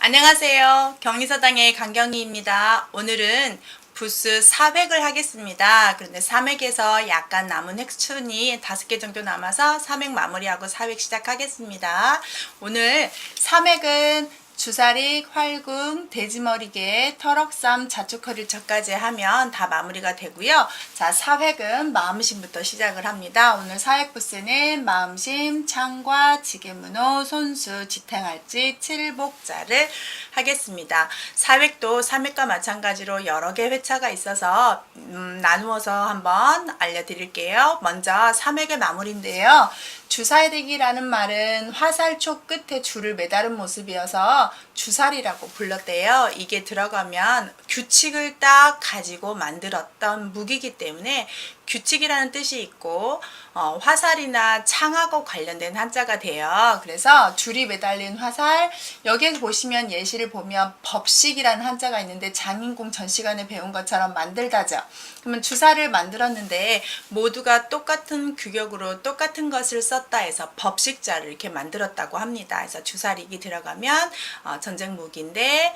안녕하세요. 격리서당의 강경희입니다. 오늘은 부스 400을 하겠습니다. 그런데 300에서 약간 남은 획순이 5개 정도 남아서 300 마무리하고 400 시작하겠습니다. 오늘 300은 주사릭, 활궁, 돼지머리개, 터럭삼, 자축허리척까지 하면 다 마무리가 되고요. 자, 4획은 마음심부터 시작을 합니다. 오늘 4획 부스는 마음심, 창과, 지게문호, 손수, 지탱할지, 칠복자를 하겠습니다. 4획도 3획과 마찬가지로 여러 개 회차가 있어서 나누어서 한번 알려드릴게요. 먼저 3획의 마무리인데요. 주사대기라는 말은 화살촉 끝에 줄을 매다른 모습이어서 주사리라고 불렀대요. 이게 들어가면 규칙을 딱 가지고 만들었던 무기이기 때문에 규칙이라는 뜻이 있고 화살이나 창하고 관련된 한자가 돼요. 그래서 줄이 매달린 화살, 여기에 보시면 예시를 보면 법식이라는 한자가 있는데 장인공 전 시간에 배운 것처럼 만들다죠. 그러면 주사를 만들었는데 모두가 똑같은 규격으로 똑같은 것을 썼다 해서 법식자를 이렇게 만들었다고 합니다. 그래서 주사릭이 들어가면 전쟁 무기인데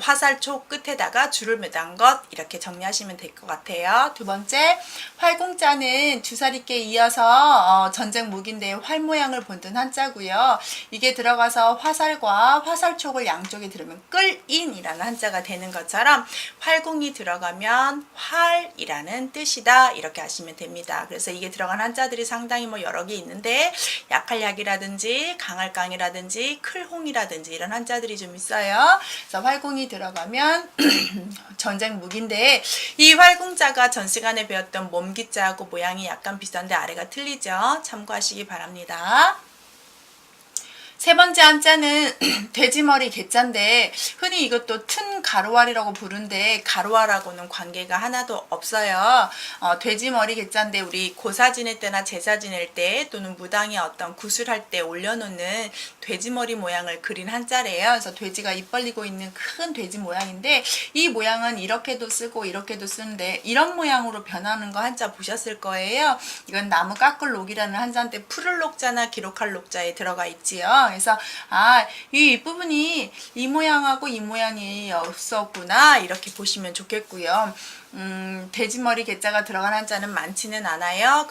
화살촉 끝에다가 줄을 매단 것 이렇게 정리하시면 될 것 같아요. 두 번째, 활공자는 주사리께 이어서 전쟁 무기인데 활 모양을 본뜬 한자고요. 이게 들어가서 화살과 화살촉을 양쪽에 들으면 끌인이라는 한자가 되는 것처럼 활공이 들어가면 활이라는 뜻이다 이렇게 하시면 됩니다. 그래서 이게 들어간 한자들이 상당히 여러 개 있는데 약할 약이라든지 강할 강이라든지 클홍이라든지 이런 한자들이 좀 있어요. 그래서 활공이 들어가면 전쟁 무기인데 이 활공자가 전 시간에 배웠던 몸기자하고 모양이 약간 비슷한데 아래가 틀리죠. 참고하시기 바랍니다. 세 번째 한자는 돼지머리 개자인데 흔히 이것도 튼 가로알이라고 부르는데 가로알하고는 관계가 하나도 없어요. 돼지머리 개자인데 우리 고사 지낼 때나 제사 지낼 때 또는 무당이 어떤 구슬할 때 올려놓는 돼지머리 모양을 그린 한자래요. 그래서 돼지가 입 벌리고 있는 큰 돼지 모양인데 이 모양은 이렇게도 쓰고 이렇게도 쓰는데 이런 모양으로 변하는 거 한자 보셨을 거예요. 이건 나무 깎을 녹이라는 한자인데 풀을 녹자나 기록할 녹자에 들어가 있지요. 그래서 이 윗부분이 이 모양하고 이 모양이 없었구나 이렇게 보시면 좋겠고요. 돼지머리 개자가 들어간 한자는 많지는 않아요.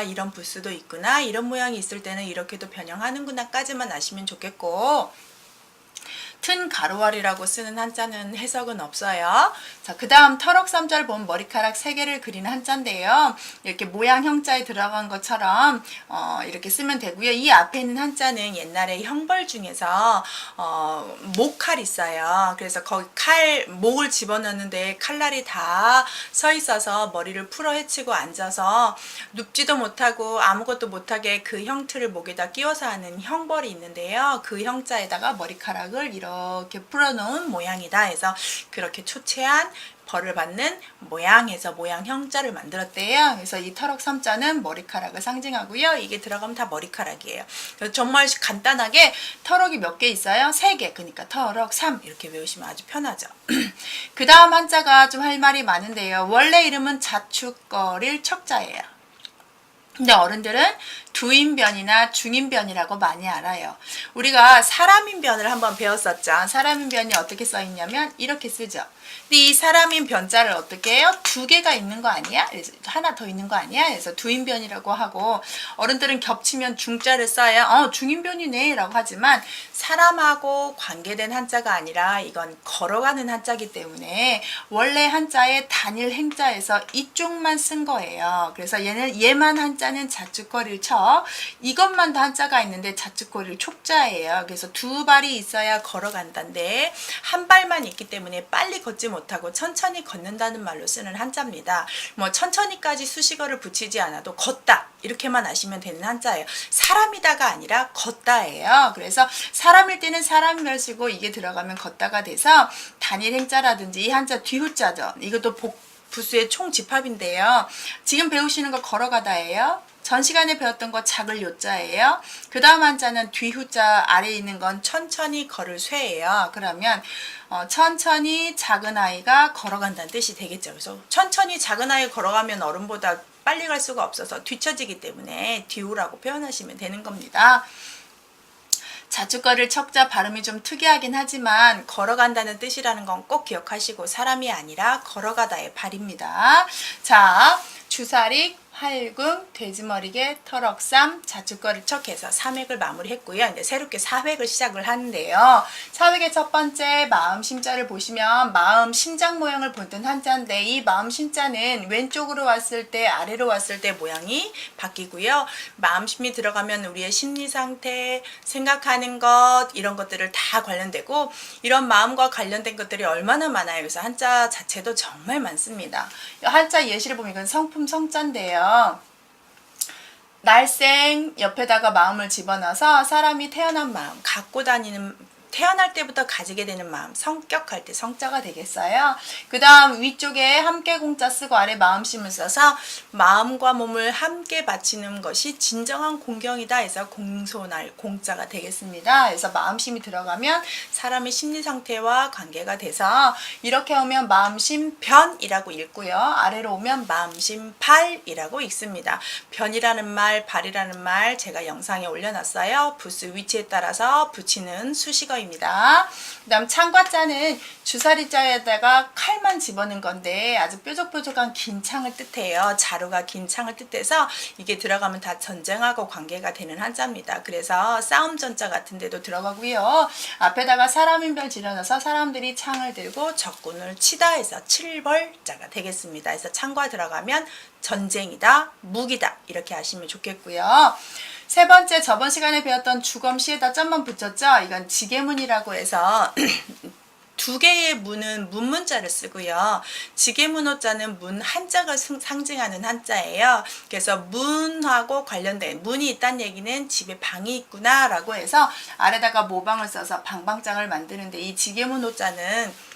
이런 부스도 있구나, 이런 모양이 있을 때는 이렇게도 변형하는구나 까지만 아시면 좋겠고, 튼 가로알이라고 쓰는 한자는 해석은 없어요. 자, 그 다음 터럭삼자를 보면 머리카락 3개를 그리는 한자인데요. 이렇게 모양 형자에 들어간 것처럼 이렇게 쓰면 되고요. 이 앞에 있는 한자는 옛날에 형벌 중에서 목칼 있어요. 그래서 거기 목을 집어넣는데 칼날이 다 서 있어서 머리를 풀어 헤치고 앉아서 눕지도 못하고 아무것도 못하게 그 형틀을 목에다 끼워서 하는 형벌이 있는데요. 그 형자에다가 머리카락을 이렇게 풀어놓은 모양이다 해서 그렇게 초췌한 벌을 받는 모양에서 모양 형자를 만들었대요. 그래서 이 터럭 3자는 머리카락을 상징하고요. 이게 들어가면 다 머리카락이에요. 그래서 정말 간단하게 터럭이 몇 개 있어요? 3개. 그러니까 터럭 3 이렇게 외우시면 아주 편하죠. 그 다음 한자가 좀 할 말이 많은데요. 원래 이름은 자축거릴 척자예요. 근데 어른들은 두인변이나 중인변이라고 많이 알아요. 우리가 사람인변을 한번 배웠었죠. 사람인변이 어떻게 써있냐면 이렇게 쓰죠. 근데 이 사람인 변자를 어떻게 해요? 2개가 있는 거 아니야? 그래서 하나 더 있는 거 아니야? 그래서 두인변이라고 하고, 어른들은 겹치면 중자를 써야 중인변이네 라고 하지만 사람하고 관계된 한자가 아니라 이건 걸어가는 한자이기 때문에 원래 한자의 단일 행자에서 이쪽만 쓴 거예요. 그래서 얘만 한자는 자축거릴 척, 이것만 더 한자가 있는데 자축거릴 촉자예요. 그래서 2발이 있어야 걸어간다는데 한 발만 있기 때문에 빨리 걷지 못하고 천천히 걷는다는 말로 쓰는 한자입니다. 천천히까지 수식어를 붙이지 않아도 걷다 이렇게만 아시면 되는 한자예요. 사람이다가 아니라 걷다예요. 그래서 사람일 때는 사람을 쓰고 이게 들어가면 걷다가 돼서 단일 행자라든지 이 한자 뒤후자죠. 이것도 부수의 총 집합인데요. 지금 배우시는 거 걸어가다예요. 전 시간에 배웠던 거 작을 요자예요. 그 다음 한자는 뒤후자 아래에 있는 건 천천히 걸을 쇠예요. 그러면 천천히 작은 아이가 걸어간다는 뜻이 되겠죠. 그래서 천천히 작은 아이가 걸어가면 어른보다 빨리 갈 수가 없어서 뒤처지기 때문에 뒤후라고 표현하시면 되는 겁니다. 자축거를 척자 발음이 좀 특이하긴 하지만 걸어간다는 뜻이라는 건 꼭 기억하시고 사람이 아니라 걸어가다의 발입니다. 자, 주사릭, 활궁, 돼지머리개, 터럭삼, 자축거를 척해서 3획을 마무리했고요. 이제 새롭게 4획을 시작을 하는데요. 4획의 첫 번째 마음 심자를 보시면 마음 심장 모양을 본뜬 한자인데 이 마음 심자는 왼쪽으로 왔을 때 아래로 왔을 때 모양이 바뀌고요. 마음심이 들어가면 우리의 심리 상태, 생각하는 것 이런 것들을 다 관련되고 이런 마음과 관련된 것들이 얼마나 많아요. 그래서 한자 자체도 정말 많습니다. 한자 예시를 보면 이건 성품 성자인데요. 날생 옆에다가 마음을 집어넣어서 사람이 태어난 마음, 갖고 다니는 태어날 때부터 가지게 되는 마음, 성격할 때 성자가 되겠어요. 그 다음 위쪽에 함께 공자 쓰고 아래 마음심을 써서 마음과 몸을 함께 바치는 것이 진정한 공경이다 해서 공손할 공자가 되겠습니다. 그래서 마음심이 들어가면 사람의 심리 상태와 관계가 돼서 이렇게 오면 마음심 변이라고 읽고요. 아래로 오면 마음심 발이라고 읽습니다. 변이라는 말, 발이라는 말 제가 영상에 올려놨어요. 부스 위치에 따라서 붙이는 수식어 입니다. 그 다음 창과자는 주사리자에다가 칼만 집어넣은 건데 아주 뾰족뾰족한 긴 창을 뜻해요. 자루가 긴 창을 뜻해서 이게 들어가면 다 전쟁하고 관계가 되는 한자입니다. 그래서 싸움 전자 같은 데도 들어가고요. 앞에다가 사람인별 지어넣어서 사람들이 창을 들고 적군을 치다 해서 칠벌자가 되겠습니다. 그래서 창과 들어가면 전쟁이다, 무기다 이렇게 하시면 좋겠고요. 세 번째 저번 시간에 배웠던 주검시에다 점만 붙였죠. 이건 지게문이라고 해서 두 개의 문은 문문자를 쓰고요. 지게문호자는 문 한자가 상징하는 한자예요. 그래서 문하고 관련된 문이 있다는 얘기는 집에 방이 있구나 라고 해서 아래다가 모방을 써서 방방장을 만드는데 이 지게문호자는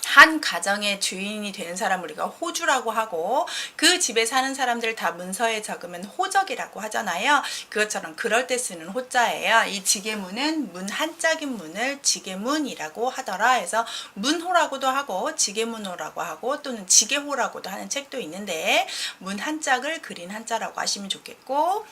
한 가정의 주인이 되는 사람을 우리가 호주라고 하고 그 집에 사는 사람들 다 문서에 적으면 호적이라고 하잖아요. 그것처럼 그럴 때 쓰는 호자예요. 이 지게문은 문 한짝인 문을 지게문이라고 하더라 해서 문호라고도 하고 지게문호라고 하고 또는 지게호라고도 하는 책도 있는데 문 한짝을 그린 한자라고 하시면 좋겠고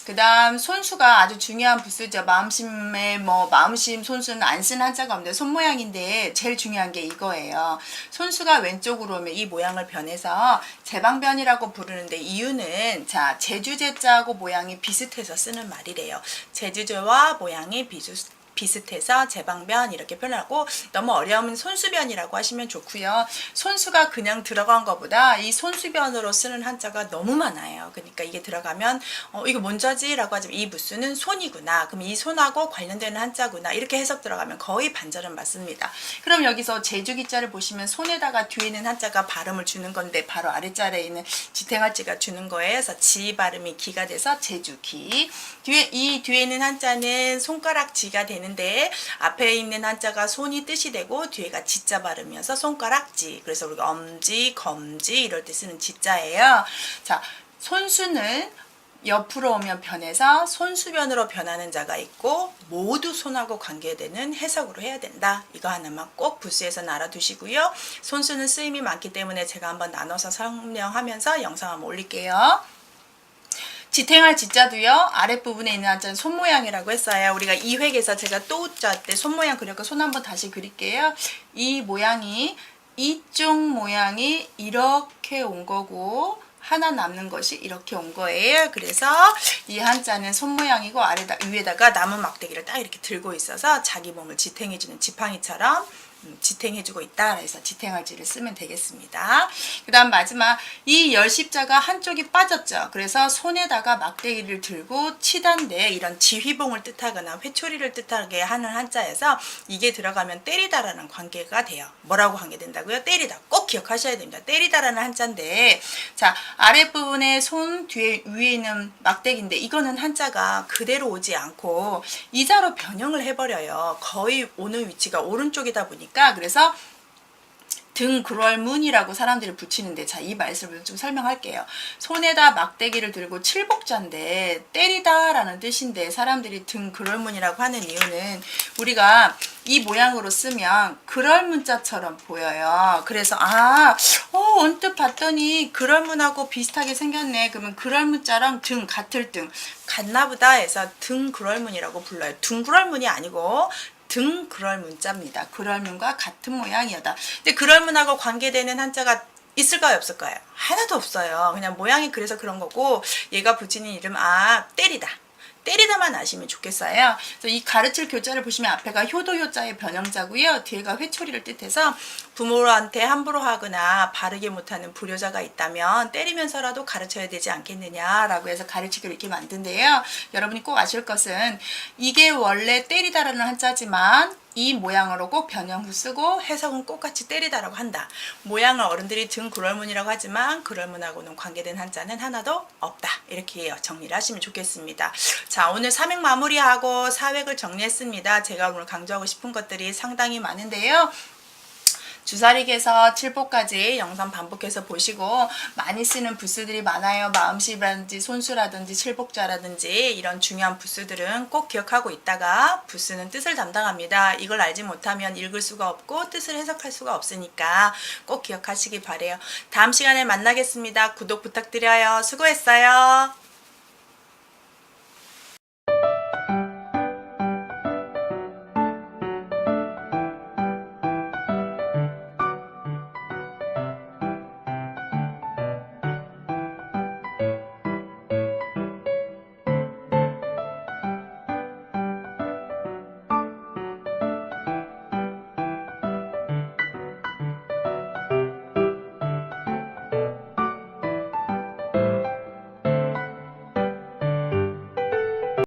그 다음 손수가 아주 중요한 부수죠. 마음심에 마음심 손수는 안 쓴 한자가 없는데 손 모양인데 제일 중요한 게 이거예요. 손수가 왼쪽으로 오면 이 모양을 변해서 제방변이라고 부르는데 이유는 자 제주제자하고 모양이 비슷해서 쓰는 말이래요. 제주제와 모양이 비슷해서 제방변 이렇게 표현하고 너무 어려우면 손수변이라고 하시면 좋고요. 손수가 그냥 들어간 것보다 이 손수변으로 쓰는 한자가 너무 많아요. 그러니까 이게 들어가면 이거 뭔자지? 라고 하지만 이 부수는 손이구나. 그럼 이 손하고 관련되는 한자구나. 이렇게 해석 들어가면 거의 반절은 맞습니다. 그럼 여기서 제주기자를 보시면 손에다가 뒤에 있는 한자가 발음을 주는 건데 바로 아랫자리에 있는 지탱할지가 주는 거예요. 그래서 지 발음이 기가 돼서 제주기. 뒤에 있는 한자는 손가락 지가 되는 데 앞에 있는 한자가 손이 뜻이 되고 뒤에가 지자 발음이어서 손가락지. 그래서 우리가 엄지, 검지 이럴 때 쓰는 지자예요. 자, 손수는 옆으로 오면 변해서 손수변으로 변하는 자가 있고 모두 손하고 관계되는 해석으로 해야 된다. 이거 하나만 꼭 부수에서 알아두시고요. 손수는 쓰임이 많기 때문에 제가 한번 나눠서 설명하면서 영상 한번 올릴게요. 지탱할 지자도요. 아랫부분에 있는 한자는 손모양이라고 했어요. 우리가 2획에서 제가 또 우자 때 손모양 그렸고 손 한번 다시 그릴게요. 이 모양이 이쪽 모양이 이렇게 온 거고 하나 남는 것이 이렇게 온 거예요. 그래서 이 한자는 손모양이고 위에다가 나무 막대기를 딱 이렇게 들고 있어서 자기 몸을 지탱해주는 지팡이처럼 지탱해주고 있다. 그래서 지탱할지를 쓰면 되겠습니다. 그 다음 마지막 이 열십자가 한쪽이 빠졌죠. 그래서 손에다가 막대기를 들고 치단데 이런 지휘봉을 뜻하거나 회초리를 뜻하게 하는 한자에서 이게 들어가면 때리다라는 관계가 돼요. 뭐라고 관계된다고요? 때리다. 꼭 기억하셔야 됩니다. 때리다라는 한자인데 자 아랫부분에 손 뒤에 위에 있는 막대기인데 이거는 한자가 그대로 오지 않고 이자로 변형을 해버려요. 거의 오는 위치가 오른쪽이다 보니까 그래서 등굴월문이라고 사람들이 붙이는데 자 이 말씀을 좀 설명할게요. 손에다 막대기를 들고 칠복자인데 때리다 라는 뜻인데 사람들이 등굴월문이라고 하는 이유는 우리가 이 모양으로 쓰면 그럴 문자처럼 보여요. 그래서 언뜻 봤더니 그럴 문하고 비슷하게 생겼네. 그러면 그럴 문자랑 등, 같을 등, 같나 보다 해서 등 그럴 문이라고 불러요. 둥 그럴 문이 아니고 등 그럴 문자입니다. 그럴 문과 같은 모양이다. 근데 그럴 문하고 관계되는 한자가 있을까요, 없을까요? 하나도 없어요. 그냥 모양이 그래서 그런 거고, 얘가 붙이는 이름 때리다. 때리다만 아시면 좋겠어요. 그래서 이 가르칠 교자를 보시면 앞에가 효도효자의 변형자고요. 뒤에가 회초리를 뜻해서 부모한테 함부로 하거나 바르게 못하는 불효자가 있다면 때리면서라도 가르쳐야 되지 않겠느냐라고 해서 가르치기를 이렇게 만든데요. 여러분이 꼭 아실 것은 이게 원래 때리다라는 한자지만 이 모양으로 꼭 변형수 쓰고 해석은 똑같이 때리다라고 한다. 모양을 어른들이 등 그럴문이라고 하지만 그럴문하고는 관계된 한자는 하나도 없다. 이렇게 정리를 하시면 좋겠습니다. 자, 오늘 3획 마무리하고 4획을 정리했습니다. 제가 오늘 강조하고 싶은 것들이 상당히 많은데요. 주사릭에서 칠복까지 영상 반복해서 보시고 많이 쓰는 부수들이 많아요. 마음씨라든지 손수라든지 칠복자라든지 이런 중요한 부수들은 꼭 기억하고 있다가 부수는 뜻을 담당합니다. 이걸 알지 못하면 읽을 수가 없고 뜻을 해석할 수가 없으니까 꼭 기억하시기 바래요. 다음 시간에 만나겠습니다. 구독 부탁드려요. 수고했어요.